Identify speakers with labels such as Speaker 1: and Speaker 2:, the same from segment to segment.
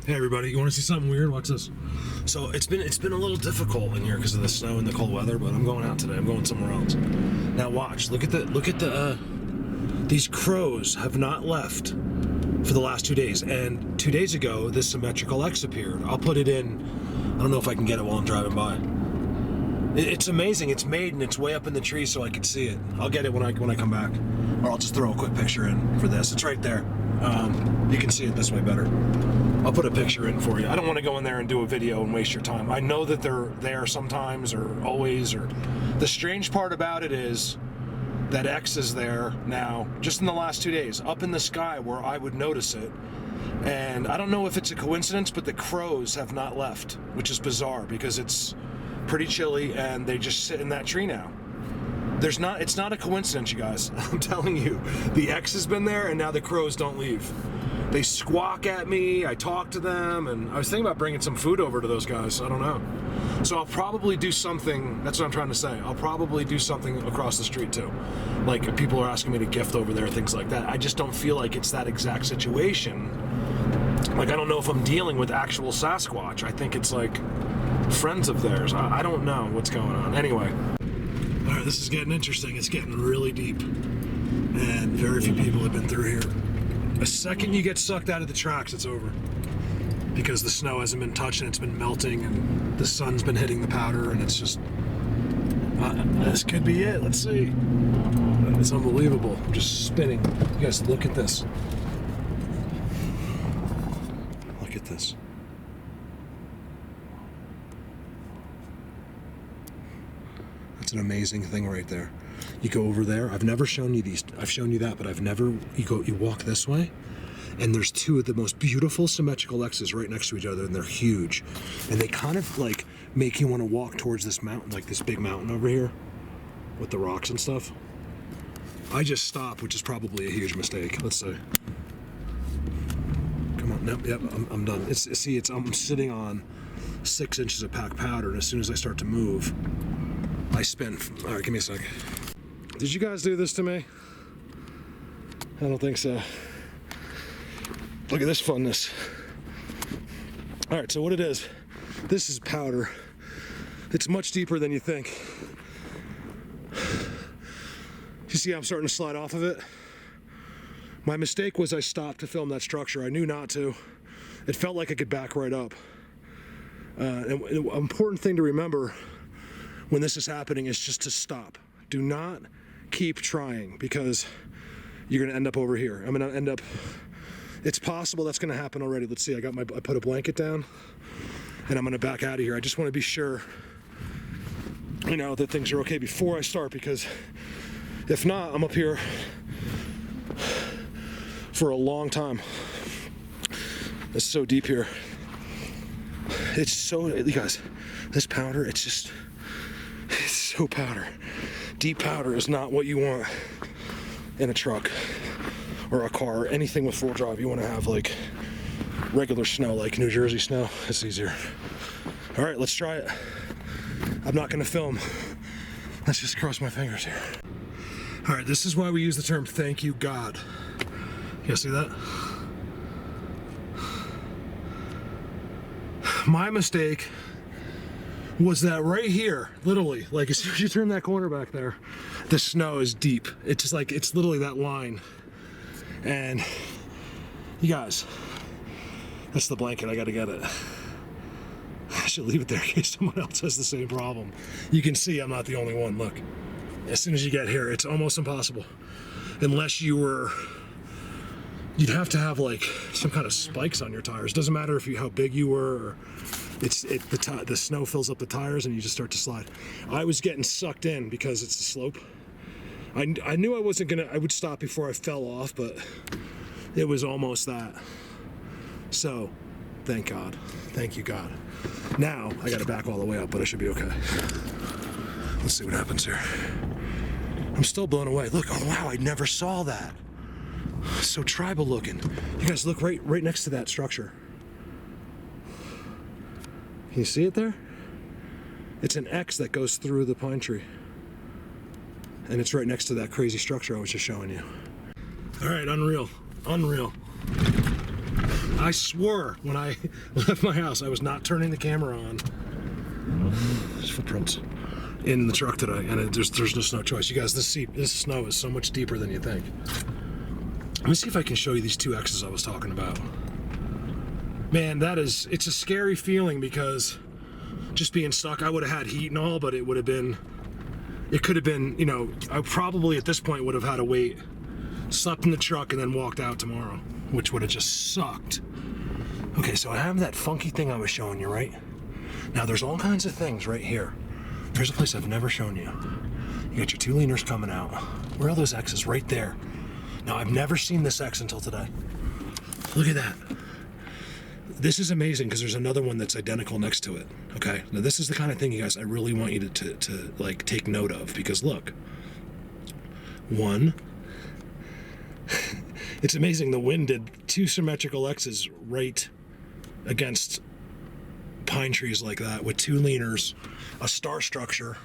Speaker 1: Hey everybody, you want to see something weird? Watch this. So it's been a little difficult in here because of the snow and the cold weather, but I'm going out today. I'm going somewhere else. Now watch. Look at the these crows have not left for the last 2 days, and 2 days ago this symmetrical X appeared. I'll put it in. I don't know if I can get it while I'm driving by. It's amazing. It's made and it's way up in the tree so I can see it. I'll get it when I come back, or I'll just throw a quick picture in for this. It's right there. You can see it this way better. I'll put a picture in for you. I don't want to go in there and do a video and waste your time. I know that they're there sometimes or always. Or the strange part about it is that X is there now, just in the last 2 days, up in the sky where I would notice it. And I don't know if it's a coincidence, but the crows have not left, which is bizarre because it's pretty chilly and they just sit in that tree now. It's not a coincidence, you guys. I'm telling you, the X has been there and now the crows don't leave. They squawk at me, I talk to them, and I was thinking about bringing some food over to those guys. I don't know. So I'll probably do something, that's what I'm trying to say. I'll probably do something across the street too. Like if people are asking me to gift over there, things like that. I just don't feel like it's that exact situation. Like I don't know if I'm dealing with actual Sasquatch. I think it's like friends of theirs. I don't know what's going on. Anyway. All right, this is getting interesting. It's getting really deep. And very few people have been through here. The second you get sucked out of the tracks, it's over. Because the snow hasn't been touching, it's been melting, and the sun's been hitting the powder, and it's just... this could be it, let's see. It's unbelievable, I'm just spinning. You guys, look at this. Look at this. That's an amazing thing right there. You go over there. I've never shown you these. I've shown you that, but I've never. You walk this way, and there's two of the most beautiful symmetrical X's right next to each other, and they're huge, and they kind of like make you want to walk towards this mountain, like this big mountain over here, with the rocks and stuff. I just stopped, which is probably a huge mistake. Let's see. Come on. Nope. Yep. I'm done. I'm sitting on 6 inches of packed powder, and as soon as I start to move, I spin. All right, give me a sec. Did you guys do this to me? I don't think so. Look at this funness. All right, so what it is, this is powder. It's much deeper than you think. You see how I'm starting to slide off of it? My mistake was I stopped to film that structure. I knew not to. It felt like I could back right up. And an important thing to remember when this is happening is just to stop. Do not keep trying because you're gonna end up over here. I'm gonna end up, it's possible that's gonna happen already. Let's see, I put a blanket down and I'm gonna back out of here. I just wanna be sure, you know, that things are okay before I start, because if not, I'm up here for a long time. It's so deep here. It's so, you guys, this powder, it's so powder. Deep powder is not what you want in a truck or a car or anything with 4-drive. You want to have like regular snow, like New Jersey snow. It's easier. All right, let's try it. I'm not going to film. Let's just cross my fingers here. All right, this is why we use the term thank you, God. You guys see that? My mistake was that right here, literally, like as soon as you turn that corner back there, the snow is deep. It's just like, it's literally that line. And you guys, that's the blanket, I gotta get it. I should leave it there in case someone else has the same problem. You can see I'm not the only one, look. As soon as you get here, it's almost impossible. Unless you'd have to have like some kind of spikes on your tires. Doesn't matter how big you were, or the snow fills up the tires and you just start to slide. I was getting sucked in because it's the slope. I knew I would stop before I fell off, but it was almost that. So, thank God. Thank you, God. Now, I gotta back all the way up, but I should be okay. Let's see what happens here. I'm still blown away. Look, oh wow, I never saw that. So tribal looking. You guys look right next to that structure. Can you see it there? It's an X that goes through the pine tree. And it's right next to that crazy structure I was just showing you. All right, unreal. I swore when I left my house I was not turning the camera on. There's footprints in the truck today, and there's just no choice. You guys, this snow is so much deeper than you think. Let me see if I can show you these two X's I was talking about. Man, it's a scary feeling because just being stuck, I would have had heat and all, but it could have been, you know, I probably at this point would have had to wait, slept in the truck, and then walked out tomorrow, which would have just sucked. Okay, so I have that funky thing I was showing you, right? Now there's all kinds of things right here. There's a place I've never shown you. You got your 2 leaners coming out. Where are those X's? Right there. Now I've never seen this X until today. Look at that. This is amazing because there's another one that's identical next to it. Okay, now this is the kind of thing, you guys, I really want you to like take note of, because look, one, it's amazing. The wind did 2 symmetrical X's right against pine trees like that with 2 leaners, a star structure.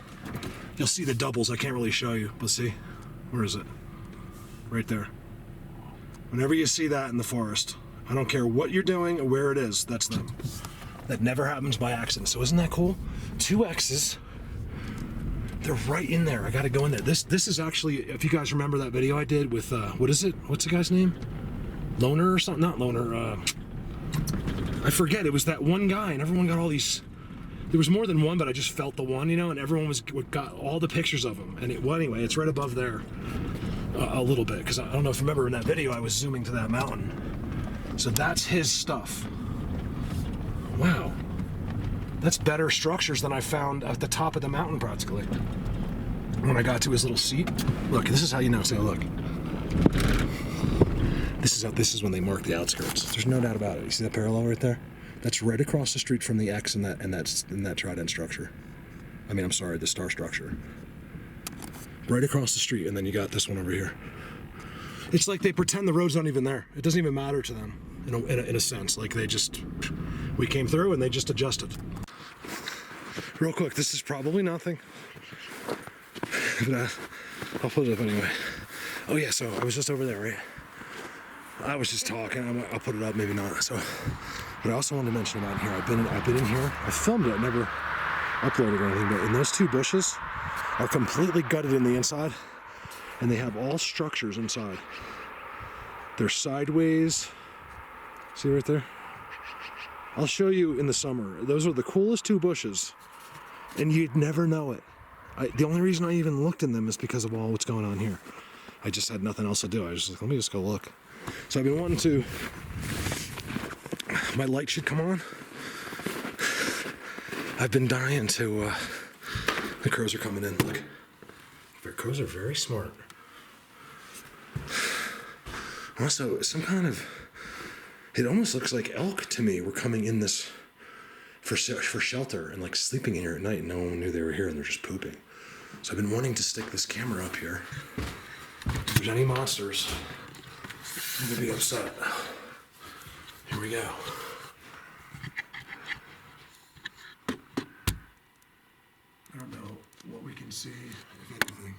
Speaker 1: You'll see the doubles. I can't really show you, but see, where is it? Right there. Whenever you see that in the forest, I don't care what you're doing or where it is, that's them. That never happens by accident. So isn't that cool? 2 X's. They're right in there. I gotta go in there. This is actually, if you guys remember that video I did with, what is it? What's the guy's name? Loner or something? Not Loner. I forget. It was that one guy, and everyone got all these. There was more than one, but I just felt the one, you know, and everyone got all the pictures of him. And well, anyway, it's right above there a little bit, because I don't know if you remember in that video I was zooming to that mountain. So that's his stuff. Wow. That's better structures than I found at the top of the mountain practically. When I got to his little seat. Look, this is how you know. See, look. This is when they mark the outskirts. There's no doubt about it. You see that parallel right there? That's right across the street from the X in that trident structure. I mean, I'm sorry, the star structure. Right across the street, and then you got this one over here. It's like they pretend the road's not even there. It doesn't even matter to them, in a sense. Like we came through and they just adjusted. Real quick, this is probably nothing, but I'll put it up anyway. Oh yeah, so I was just over there, right? I was just talking. I'll put it up, maybe not. So, but I also wanted to mention about here. I've been in here. I filmed it, never uploaded or anything. But in those 2 bushes are completely gutted in the inside. And they have all structures inside. They're sideways. See right there? I'll show you in the summer. Those are the coolest 2 bushes. And you'd never know it. The only reason I even looked in them is because of all what's going on here. I just had nothing else to do. I was just like, let me just go look. So I've been wanting to... My light should come on. I've been dying to... The crows are coming in. Look. The crows are very smart. Also, some kind of, it almost looks like elk to me were coming in this for shelter and like sleeping in here at night, and no one knew they were here, and they're just pooping. So I've been wanting to stick this camera up here. If there's any monsters, I'm gonna be upset. Here we go. I don't know what we can see, if anything.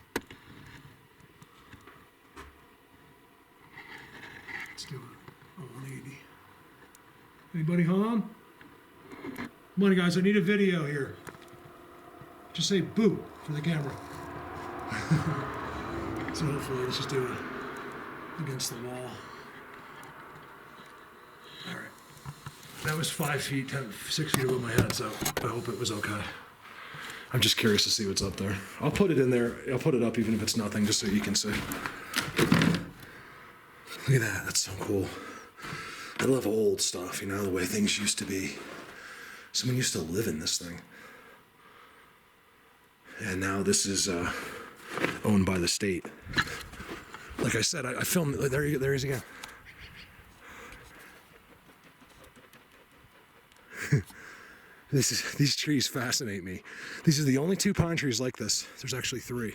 Speaker 1: Let's do a 180. Anybody home? Come on, guys, I need a video here. Just say boo for the camera. So hopefully, let's just do it against the wall. All right. That was 5 feet, 6 feet above my head, so I hope it was okay. I'm just curious to see what's up there. I'll put it in there. I'll put it up even if it's nothing, just so you can see. Look at that. That's so cool. I love old stuff, you know, the way things used to be. Someone used to live in this thing. And now this is owned by the state. Like I said, I filmed, there he is again. These trees fascinate me. These are the only 2 pine trees like this. There's actually 3.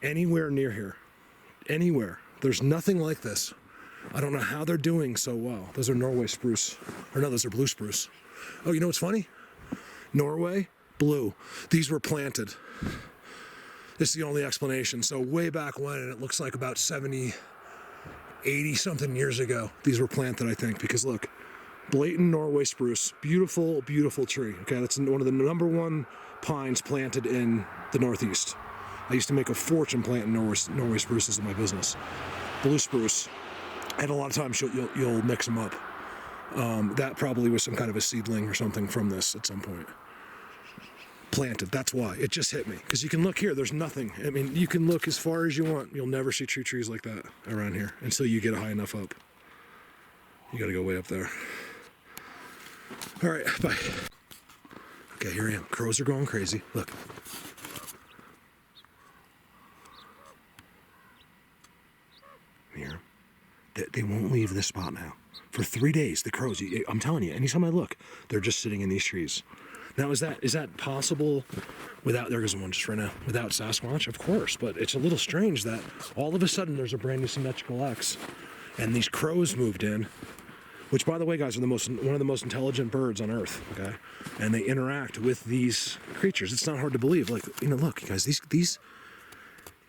Speaker 1: Anywhere near here. Anywhere. There's nothing like this. I don't know how they're doing so well. Those are Norway spruce. Or no, those are blue spruce. Oh, you know what's funny? Norway, blue. These were planted. This is the only explanation. So way back when, and it looks like about 70, 80 something years ago. These were planted, I think, because look, blatant Norway spruce, beautiful, beautiful tree. Okay, that's one of the #1 pines planted in the Northeast. I used to make a fortune planting Norway spruces in my business. Blue spruce, and a lot of times you'll mix them up. That probably was some kind of a seedling or something from this at some point. Planted, that's why. It just hit me. Because you can look here, there's nothing. I mean, you can look as far as you want. You'll never see true trees like that around here until you get high enough up. You gotta go way up there. All right, bye. Okay, here I am. Crows are going crazy. Look. Here. They won't leave this spot now. For 3 days, the crows, I'm telling you, anytime I look, they're just sitting in these trees. Now, is that possible without, there goes one just right now, without Sasquatch? Of course, but it's a little strange that all of a sudden there's a brand new symmetrical X, and these crows moved in, which, by the way, guys, are one of the most intelligent birds on Earth, okay? And they interact with these creatures. It's not hard to believe. Like, look, guys, these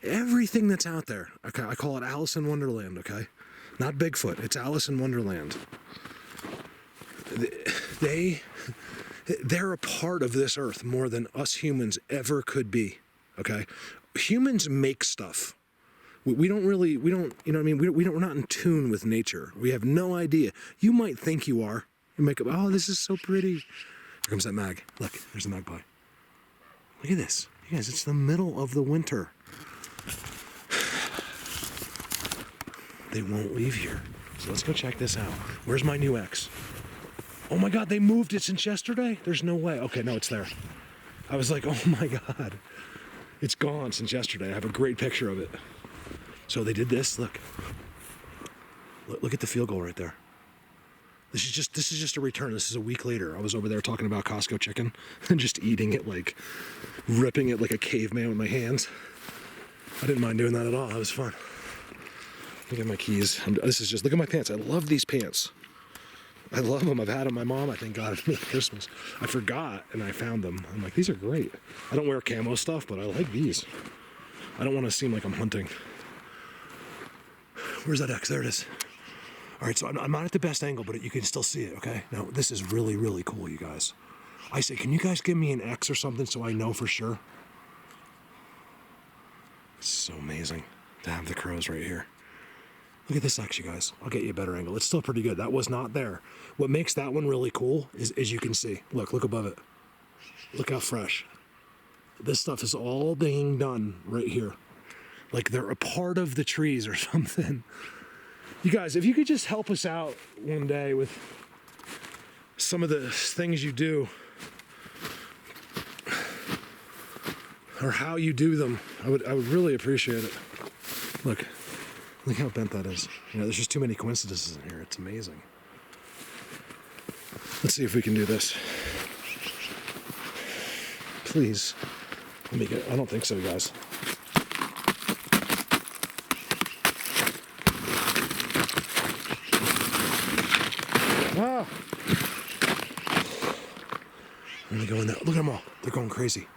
Speaker 1: everything that's out there, okay, I call it Alice in Wonderland, okay? Not Bigfoot, it's Alice in Wonderland. They're a part of this earth more than us humans ever could be, okay? Humans make stuff. We don't, you know what I mean? We're not in tune with nature. We have no idea. You might think you are. You make up, oh, this is so pretty. Here comes that mag. Look, there's a magpie. Look at this. You guys, it's the middle of the winter. They won't leave here. So let's go check this out. Where's my new X? Oh my God, they moved it since yesterday? There's no way. Okay, no, it's there. I was like, oh my God. It's gone since yesterday. I have a great picture of it. So they did this, look. Look at the field goal right there. This is just a return. This is a week later. I was over there talking about Costco chicken and just eating it, like ripping it like a caveman with my hands. I didn't mind doing that at all. That was fun. Look at my keys. This is just, look at my pants. I love these pants. I love them. I've had them. My mom, I think, got it for me at Christmas. I forgot, and I found them. I'm like, these are great. I don't wear camo stuff, but I like these. I don't want to seem like I'm hunting. Where's that X? There it is. All right, so I'm not at the best angle, but you can still see it, okay? Now, this is really, really cool, you guys. I say, can you guys give me an X or something so I know for sure? It's so amazing to have the crows right here. Look at this X, you guys. I'll get you a better angle. It's still pretty good. That was not there. What makes that one really cool is you can see. Look above it. Look how fresh. This stuff is all being done right here. Like they're a part of the trees or something. You guys, if you could just help us out one day with some of the things you do or how you do them, I would really appreciate it. Look how bent that is. There's just too many coincidences in here. It's amazing. Let's see if we can do this. Please. Let me get, I don't think so, guys. Ah! Let me go in there. Look at them all. They're going crazy.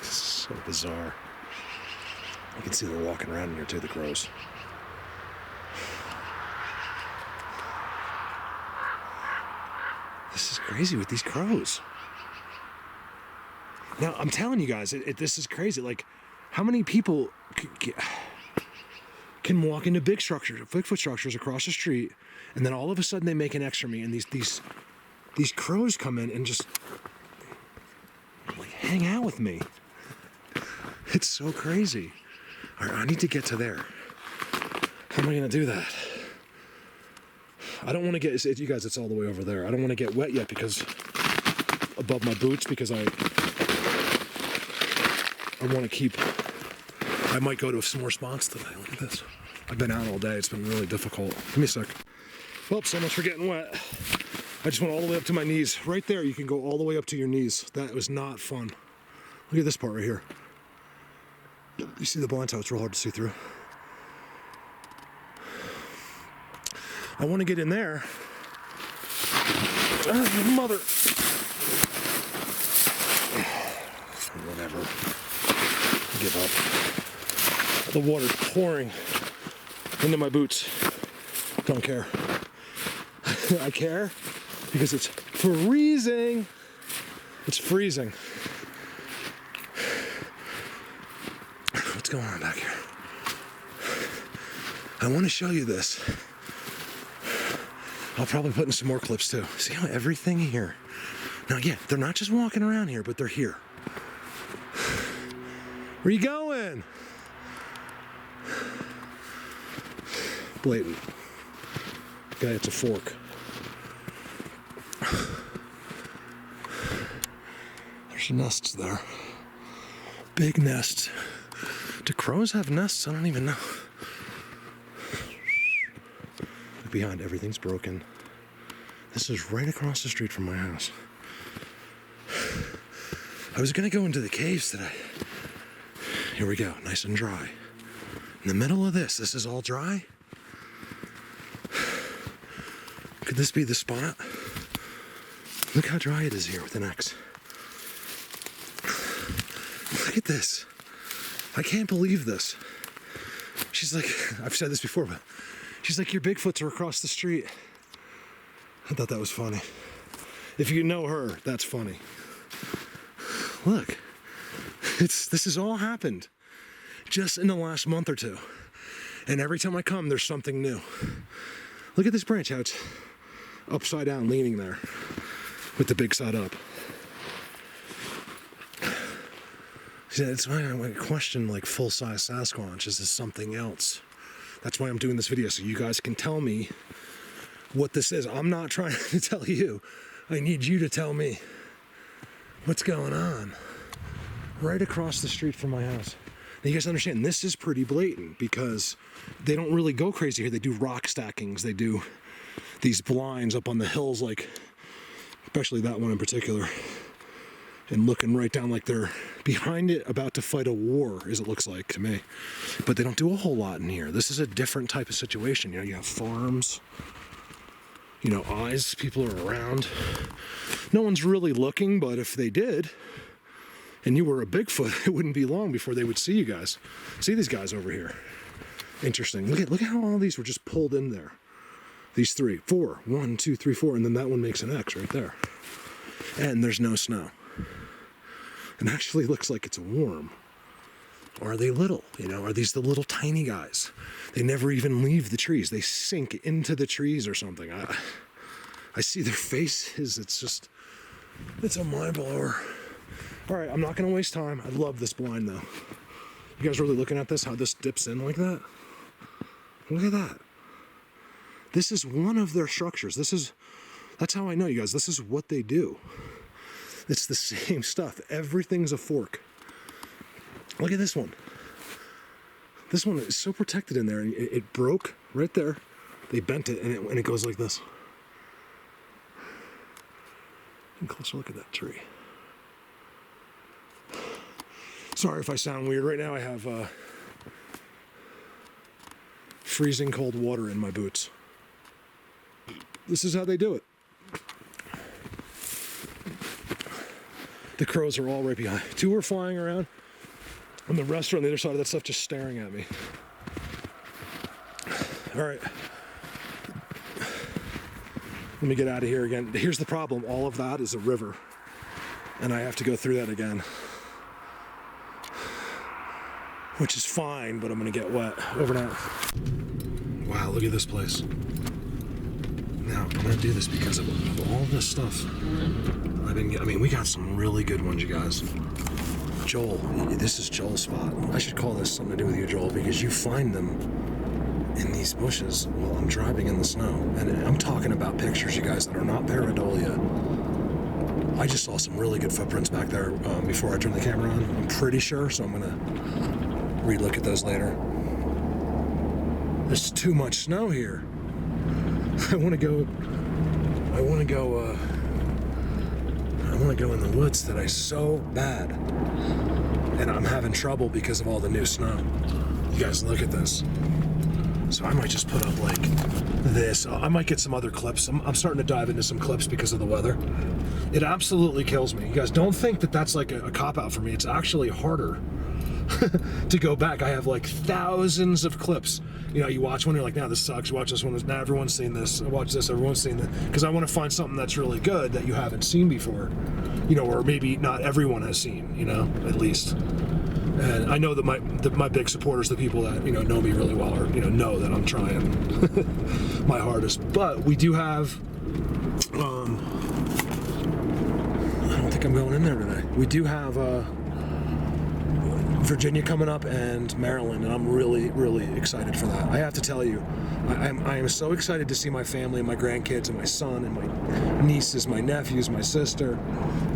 Speaker 1: So bizarre. You can see they're walking around in here too, the crows. This is crazy with these crows. Now, I'm telling you guys, this is crazy. Like, how many people can walk into Bigfoot structures across the street, and then all of a sudden they make an X for me, and these crows come in and just like hang out with me. It's so crazy. All right, I need to get to there. How am I gonna do that? I don't want to get, you guys, it's all the way over there. I don't want to get wet yet because above my boots, because I want to keep, I might go to some more spots today. Look at this. I've been out all day. It's been really difficult. Give me a sec. Well, so much for getting wet. I just went all the way up to my knees. Right there, you can go all the way up to your knees. That was not fun. Look at this part right here. You see the blinds, how it's real hard to see through. I want to get in there. Mother. whatever. Give up. The water's pouring into my boots. Don't care. I care because it's freezing. It's freezing. What's going on back here? I want to show you this. I'll probably put in some more clips too. See how everything here. Now, yeah, they're not just walking around here, but they're here. Where you going? Blatant. Guy, it's a fork. There's nests there. Big nests. Do crows have nests? I don't even know. Look behind, everything's broken. This is right across the street from my house. I was gonna go into the caves today. Here we go, nice and dry. In the middle of this is all dry. Could this be the spot? Look how dry it is here with an X. Look at this. I can't believe this. She's like, I've said this before, but she's like, your Bigfoots are across the street. I thought that was funny. If you know her, that's funny. Look, this has all happened just in the last month or two. And every time I come, there's something new. Look at this branch, how it's upside down, leaning there with the big side up. That's why I question like full-size Sasquatch. Is this something else? That's why I'm doing this video, so you guys can tell me what this is. I'm not trying to tell you. I need you to tell me what's going on. Right across the street from my house. Now you guys understand, this is pretty blatant because they don't really go crazy here. They do rock stackings. They do these blinds up on the hills, like, especially that one in particular. And looking right down like they're behind it about to fight a war, as it looks like to me. But they don't do a whole lot in here. This is a different type of situation. You know, you have farms, you know, eyes, people are around. No one's really looking, but if they did, and you were a Bigfoot, it wouldn't be long before they would see you guys. See these guys over here. Interesting. Look at how all these were just pulled in there. These three, four, 1, 2, 3, 4, and then that one makes an X right there. And there's no snow. It actually looks like it's warm. Or are they little? You know, are these the little tiny guys? They never even leave the trees. They sink into the trees or something. I see their faces. It's a mind blower. All right, I'm not gonna waste time. I love this blind though. You guys really looking at this, how this dips in like that? Look at that. This is one of their structures. That's how I know, you guys. This is what they do. It's the same stuff. Everything's a fork. Look at this one. This one is so protected in there. And it broke right there. They bent it and it goes like this. And closer look at that tree. Sorry if I sound weird. Right now I have freezing cold water in my boots. This is how they do it. The crows are all right behind. 2 are flying around, and the rest are on the other side of that stuff just staring at me. All right. Let me get out of here again. Here's the problem. All of that is a river, and I have to go through that again. Which is fine, but I'm going to get wet. Over now. Wow, look at this place. Now, I'm going to do this because of all this stuff. We got some really good ones, you guys. Joel, this is Joel's spot. I should call this something to do with you, Joel, because you find them in these bushes while I'm driving in the snow. And I'm talking about pictures, you guys, that are not pareidolia. I just saw some really good footprints back there before I turned the camera on. I'm pretty sure, so I'm going to re-look at those later. There's too much snow here. I want to go in the woods today so bad. And I'm having trouble because of all the new snow. You guys look at this. So I might just put up like this. I might get some other clips. I'm starting to dive into some clips because of the weather. It absolutely kills me. You guys don't think that that's like a cop-out for me. It's actually harder to go back. I have like thousands of clips. You know, you watch one, you're like, nah, this sucks. You watch this one, now everyone's seen this. I watch this, everyone's seen that. Because I want to find something that's really good that you haven't seen before. You know, or maybe not everyone has seen, you know, at least. And I know that my big supporters, the people that, you know me really well, or, you know that I'm trying my hardest. But we do have, I don't think I'm going in there today. We do have, Virginia coming up and Maryland, and I'm really, really excited for that. I have to tell you, I am so excited to see my family and my grandkids and my son and my nieces, my nephews, my sister.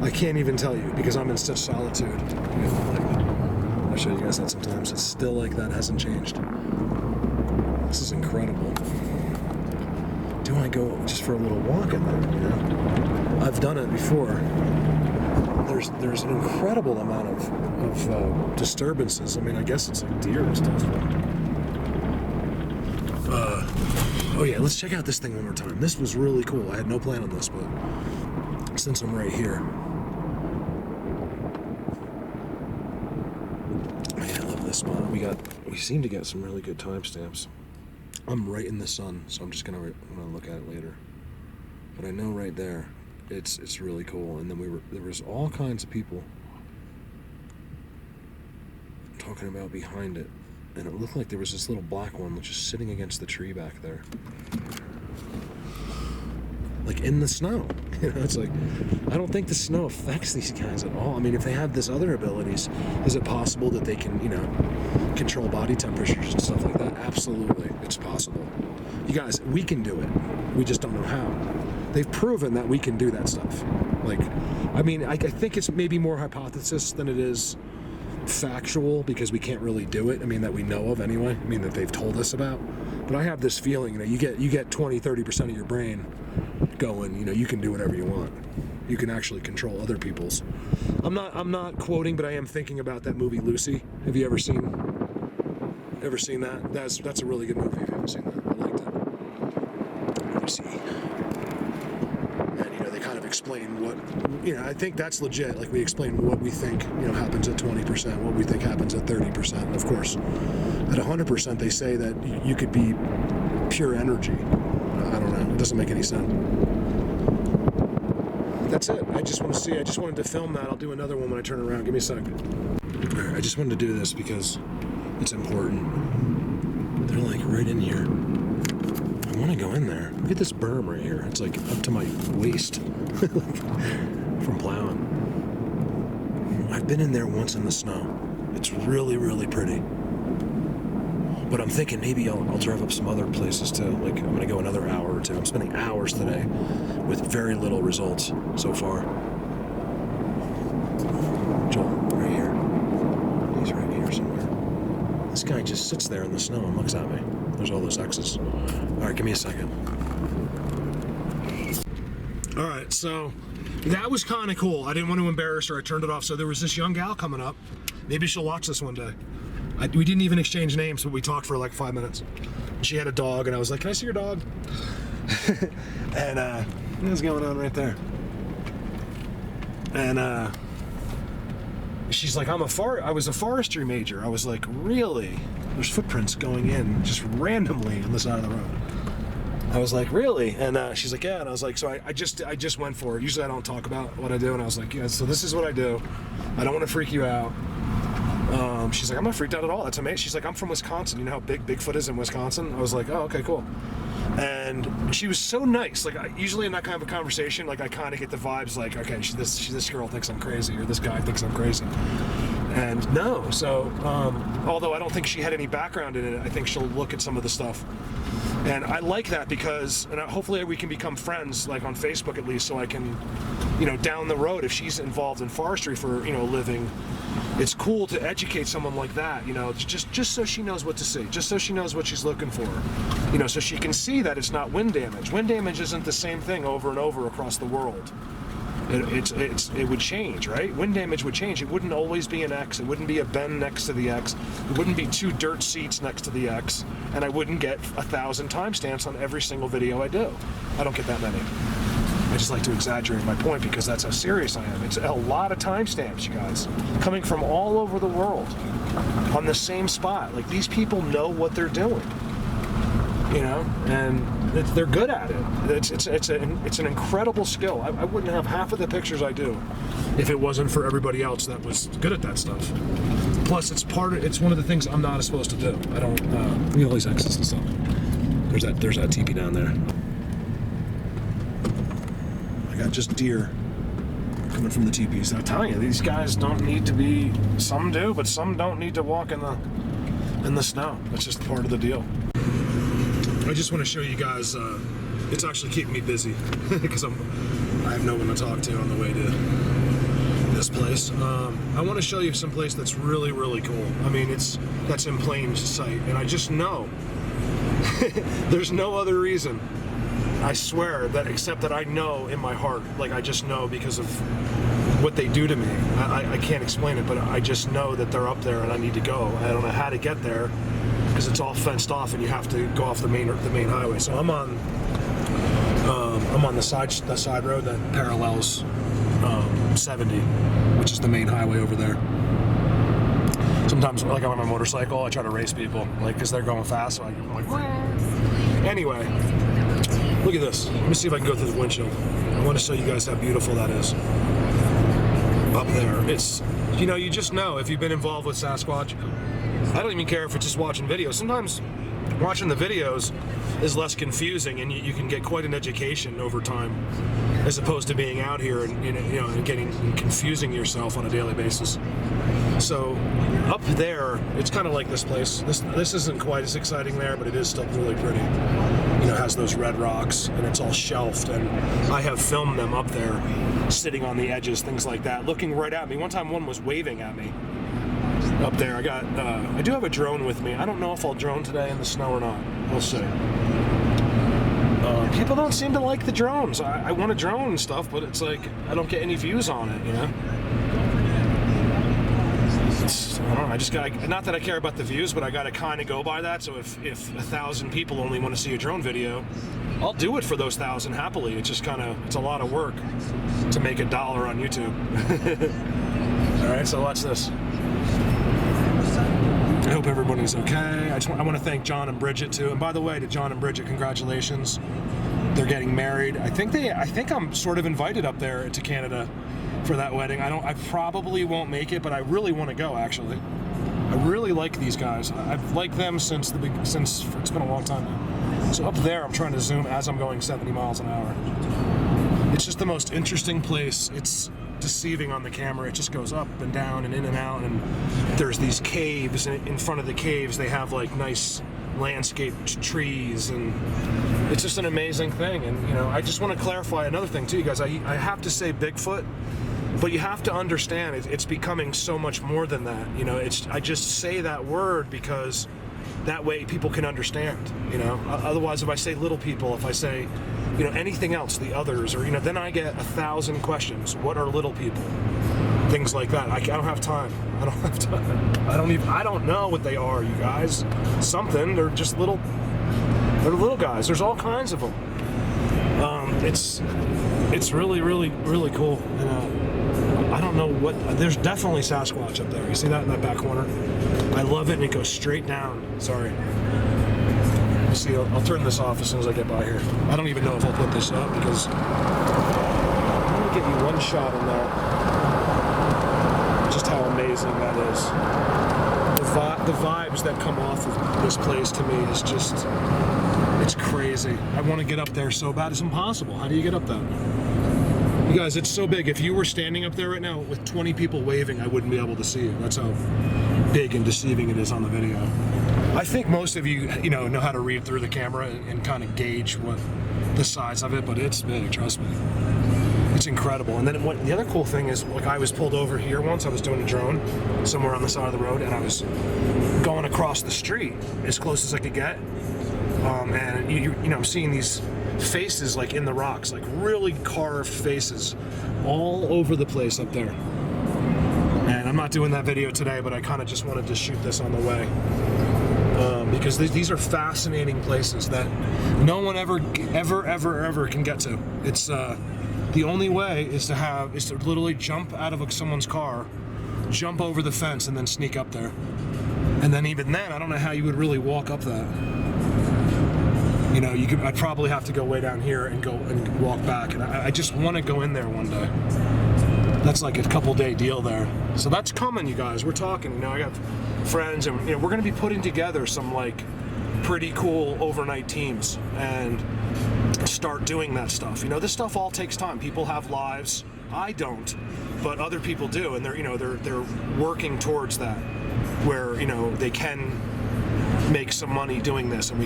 Speaker 1: I can't even tell you because I'm in such solitude. You know, like, I'll show you guys that sometimes. It's still like that, hasn't changed. This is incredible. Do I go just for a little walk in there? You know, I've done it before. There's an incredible amount of disturbances. I mean, I guess it's like deer and stuff. Oh yeah, let's check out this thing one more time. This was really cool. I had no plan on this, but since I'm right here. Man, I love this spot. We seem to get some really good timestamps. I'm right in the sun, so I'm just gonna look at it later. But I know right there. It's really cool, and then there was all kinds of people talking about behind it, and it looked like there was this little black one just sitting against the tree back there, like in the snow. You know, it's like I don't think the snow affects these guys at all. I mean, if they have this other abilities, is it possible that they can, you know, control body temperatures and stuff like that? Absolutely, it's possible. You guys, we can do it. We just don't know how. They've proven that we can do that stuff. Like, I mean, I think it's maybe more hypothesis than it is factual because we can't really do it. I mean, that we know of anyway. I mean, that they've told us about. But I have this feeling, you know, you get 20-30% of your brain going. You know, you can do whatever you want. You can actually control other people's. I'm not quoting, but I am thinking about that movie Lucy. Have you ever seen that? That's a really good movie. If you haven't seen that, I liked it. Let me see. Explain what, you know, I think that's legit. Like, we explain what we think, you know, happens at 20%, what we think happens at 30%. And of course, at 100%, they say that you could be pure energy. I don't know. It doesn't make any sense. That's it. I just wanted to film that. I'll do another one when I turn around. Give me a second. All right, I just wanted to do this because it's important. They're like right in here. I want to go in there. Look at this berm right here. It's like up to my waist from plowing. I've been in there once in the snow. It's really, really pretty. But I'm thinking maybe I'll drive up some other places too. Like, I'm going to go another hour or two. I'm spending hours today with very little results so far. Joel, right here. He's right here somewhere. This guy just sits there in the snow and looks at me. There's all those X's. All right, give me a second. All right, so that was kind of cool. I didn't want to embarrass her. I turned it off. So there was this young gal coming up. Maybe she'll watch this one day. We didn't even exchange names, but we talked for like 5 minutes. She had a dog, and I was like, "Can I see your dog?" And what's going on right there? And she's like, I was a forestry major. I was like, really? There's footprints going in just randomly on the side of the road. I was like, really? And she's like, yeah. And I was like, so I just went for it. Usually I don't talk about what I do. And I was like, yeah, so this is what I do. I don't want to freak you out. She's like, I'm not freaked out at all. That's amazing. She's like, I'm from Wisconsin. You know how big Bigfoot is in Wisconsin? I was like, oh, okay, cool. And she was so nice. Like, usually in that kind of a conversation, like, I kind of get the vibes like, okay, this girl thinks I'm crazy, or this guy thinks I'm crazy. And no, so although I don't think she had any background in it, I think she'll look at some of the stuff. And I like that because, and hopefully we can become friends, like on Facebook at least, so I can, you know, down the road, if she's involved in forestry for, you know, a living, it's cool to educate someone like that, you know, just so she knows what to see, just so she knows what she's looking for, you know, so she can see that it's not wind damage. Wind damage isn't the same thing over and over across the world. It would change, right? Wind damage would change. It wouldn't always be an X. It wouldn't be a bend next to the X. It wouldn't be 2 dirt seats next to the X. And I wouldn't get 1,000 timestamps on every single video I do. I don't get that many. I just like to exaggerate my point because that's how serious I am. It's a lot of timestamps, you guys, coming from all over the world on the same spot. Like, these people know what they're doing, you know, and they're good at it. It's an incredible skill. I wouldn't have half of the pictures I do if it wasn't for everybody else that was good at that stuff. Plus, it's one of the things I'm not supposed to do. I don't, all these X's and stuff. There's that teepee down there. I got just deer coming from the teepees. I'm telling you, these guys don't need to be, some do, but some don't need to walk in the snow. That's just part of the deal. I just want to show you guys, it's actually keeping me busy because I have no one to talk to on the way to this place. I want to show you some place that's really, really cool. I mean, that's in plain sight, and I just know there's no other reason, I swear, that except that I know in my heart, like I just know because of what they do to me. I can't explain it, but I just know that they're up there and I need to go. I don't know how to get there because it's all fenced off and you have to go off the main highway. So I'm on the side road that parallels 70, which is the main highway over there. Sometimes, like, I'm on my motorcycle, I try to race people, like, because they're going fast, so I'm like, anyway, look at this. Let me see if I can go through the windshield. I want to show you guys how beautiful that is. Up there, it's, you know, you just know if you've been involved with Sasquatch. I don't even care if it's just watching videos. Sometimes watching the videos is less confusing, and you can get quite an education over time, as opposed to being out here and and confusing yourself on a daily basis. So up there, it's kind of like this place. This isn't quite as exciting there, but it is still really pretty. You know, it has those red rocks, and it's all shelved, and I have filmed them up there, sitting on the edges, things like that, looking right at me. One time, one was waving at me up there. I do have a drone with me. I don't know if I'll drone today in the snow or not. We'll see. People don't seem to like the drones. I want a drone and stuff, but it's like I don't get any views on it, you know? I don't know, I just got, not that I care about the views, but I gotta kind of go by that. So if 1,000 people only want to see a drone video, I'll do it for those 1,000 happily. It's just kind of, it's a lot of work to make $1 on YouTube. All right, so watch this. I hope everybody's okay. I want to thank John and Bridget too. And by the way, to John and Bridget, congratulations. They're getting married. I think I'm sort of invited up there to Canada for that wedding. I probably won't make it, but I really want to go, actually. I really like these guys. I've liked them since it's been a long time now. So up there, I'm trying to zoom as I'm going 70 miles an hour. It's just the most interesting place. It's deceiving on the camera. It just goes up and down and in and out, and there's these caves, and in front of the caves they have like nice landscaped trees, and it's just an amazing thing. And I just want to clarify another thing too, you guys. I have to say Bigfoot, but you have to understand it's becoming so much more than that. I just say that word because that way people can understand. Otherwise, if I say little people, if I say anything else, the others, or then I get 1,000 questions. What are little people? Things like that. I don't have time. I don't have time. I don't know what they are, you guys. Something. They're just little. They're little guys. There's all kinds of them. It's really, really, really cool. I don't know what. There's definitely Sasquatch up there. You see that in that back corner? I love it, and it goes straight down. Sorry. You see, I'll turn this off as soon as I get by here. I don't even know if I'll put this up because I want to get you one shot in there. Just how amazing that is. The vibes that come off of this place to me is just, it's crazy. I want to get up there so bad. It's impossible. How do you get up there? You guys, it's so big. If you were standing up there right now with 20 people waving, I wouldn't be able to see you. That's how big and deceiving it is on the video. I think most of you, know how to read through the camera and kind of gauge what the size of it, but it's big, trust me. It's incredible. And then the other cool thing is, like, I was pulled over here once. I was doing a drone somewhere on the side of the road, and I was going across the street as close as I could get. And I'm seeing these faces like in the rocks, like really carved faces all over the place up there. And I'm not doing that video today, but I kind of just wanted to shoot this on the way. Because these are fascinating places that no one ever can get to. It's the only way is to literally jump out of someone's car, jump over the fence, and then sneak up there. And then even then, I don't know how you would really walk up that. You know, I'd probably have to go way down here and go and walk back. And I just want to go in there one day. That's like a couple-day deal there. So that's coming, you guys. We're talking. You know, I got friends, and you know, we're going to be putting together some like pretty cool overnight teams and start doing that stuff. You know, this stuff all takes time. People have lives. I don't, but other people do, and they're working towards that, where you know they can make some money doing this, and we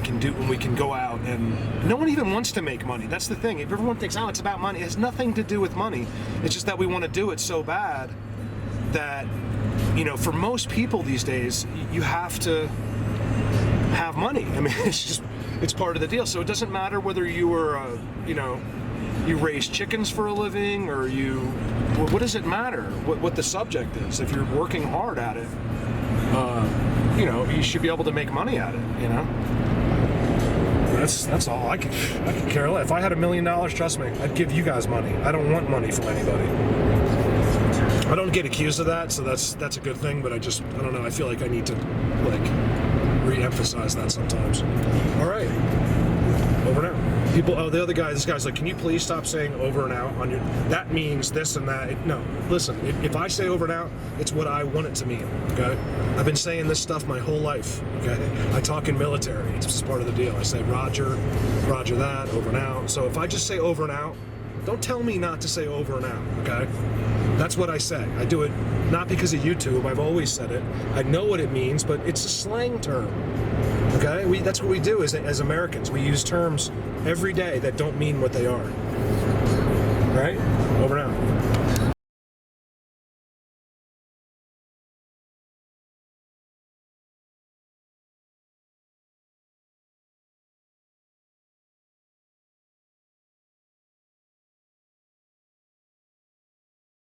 Speaker 1: can go out, and no one even wants to make money. That's the thing. If everyone thinks, oh, it's about money, it has nothing to do with money. It's just that we want to do it so bad that, you know, for most people these days, you have to have money. I mean, it's part of the deal. So it doesn't matter whether you were, you know, you raise chickens for a living, or what does it matter what the subject is? If you're working hard at it, you know, you should be able to make money at it, you know? That's all. I could care less. If I had $1 million, trust me, I'd give you guys money. I don't want money from anybody. I don't get accused of that, so that's a good thing, but I don't know, I feel like I need to, like, re-emphasize that sometimes. All right. Over and out. This guy's like, can you please stop saying over and out on your, that means this and that. No, listen, if I say over and out, it's what I want it to mean, okay? I've been saying this stuff my whole life, okay? I talk in military, it's just part of the deal. I say roger that, over and out. So if I just say over and out, don't tell me not to say over and out, okay? That's what I say. I do it not because of YouTube, I've always said it. I know what it means, but it's a slang term. Okay, that's what we do as Americans. We use terms every day that don't mean what they are, right?